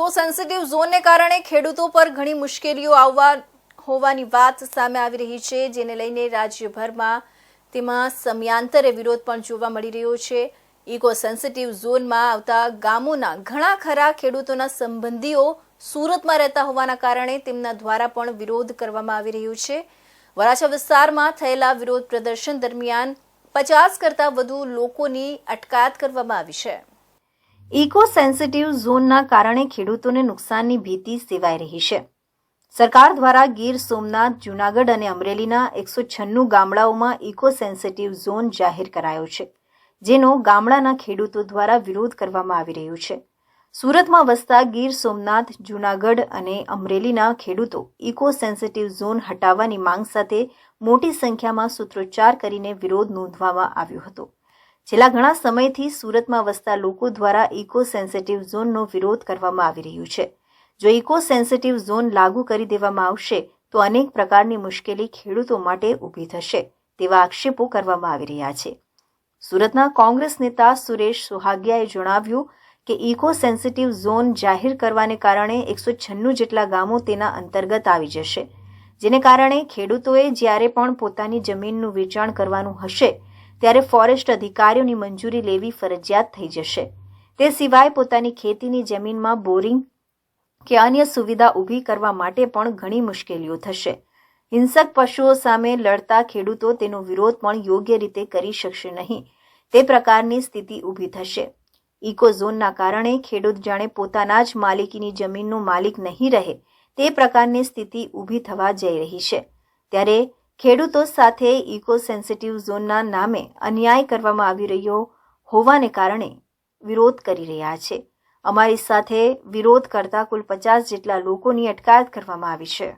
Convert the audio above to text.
Eco sensitive ઝોનને કારણે ખેડૂતો પર ઘણી મુશ્કેલીઓ હોવાની વાત સામે આવી રહી છે, જેને લઈને રાજ્યભરમાં તેમાં સમયાંતરે વિરોધ પણ જોવા મળી રહ્યો છે। ઇકો સેન્સિટિવ ઝોનમાં આવતા ગામોના ઘણા ખરા ખેડૂતોના સંબંધીઓ સુરતમાં રહેતા હોવાના કારણે તેમના દ્વારા પણ વિરોધ કરવામાં આવી રહ્યો છે। વરાછા વિસ્તારમાં થયેલા વિરોધ પ્રદર્શન દરમિયાન 50 કરતાં વધુ લોકોની અટકાયત કરવામાં આવી છે। ઇકો સેન્સિટિવ ઝોનના કારણે ખેડૂતોને નુકસાનની ભીતિ સેવાઈ રહી છે। સરકાર દ્વારા ગીર સોમનાથ, જૂનાગઢ અને અમરેલીના 196 ગામડાઓમાં ઇકો સેન્સિટિવ ઝોન જાહેર કરાયો છે, જેનો ગામડાના ખેડૂતો દ્વારા વિરોધ કરવામાં આવી રહ્યો છે। સુરતમાં વસતા ગીર સોમનાથ, જૂનાગઢ અને અમરેલીના ખેડૂતો ઇકો સેન્સિટિવ ઝોન હટાવવાની માંગ સાથે મોટી સંખ્યામાં સૂત્રોચ્ચાર કરીને વિરોધ નોંધવામાં આવ્યો હતો। છેલ્લા ઘણા સમયથી સુરતમાં વસતા લોકો દ્વારા ઇકો સેન્સિટિવ ઝોનનો વિરોધ કરવામાં આવી રહ્યો છે। જો ઇકો સેન્સિટિવ ઝોન લાગુ કરી દેવામાં આવશે તો અનેક પ્રકારની મુશ્કેલી ખેડૂતો માટે ઊભી થશે તેવા આક્ષેપો કરવામાં આવી રહ્યા છે। સુરતના કોંગ્રેસ નેતા સુરેશ સોહાગિયાએ જણાવ્યું કે ઇકો સેન્સિટિવ ઝોન જાહેર કરવાને કારણે 196 જેટલા ગામો તેના અંતર્ગત આવી જશે, જેને કારણે ખેડૂતોએ જ્યારે પણ પોતાની જમીનનું વેચાણ કરવાનું હશે ત્યારે ફોરેસ્ટ અધિકારીઓની મંજૂરી લેવી ફરજિયાત થઈ જશે। તે સિવાય પોતાની ખેતીની જમીનમાં બોરિંગ કે અન્ય સુવિધા ઊભી કરવા માટે પણ ઘણી મુશ્કેલીઓ થશે। હિંસક પશુઓ સામે લડતા ખેડૂતો તેનો વિરોધ પણ યોગ્ય રીતે કરી શકશે નહીં, તે પ્રકારની સ્થિતિ ઊભી થશે। ઇકો ઝોનના કારણે ખેડૂત જાણે પોતાના જ માલિકીની જમીનનો માલિક નહીં રહે તે પ્રકારની સ્થિતિ ઊભી થવા જઈ રહી છે। ત્યારે ખેડૂતો સાથે ઇકો સેન્સિટિવ ઝોનના નામે અન્યાય કરવામાં આવી રહ્યો હોવાને કારણે વિરોધ કરી રહ્યા છે। અમારી સાથે વિરોધ કરતા કુલ 50 જેટલા લોકોની અટકાયત કરવામાં આવી છે।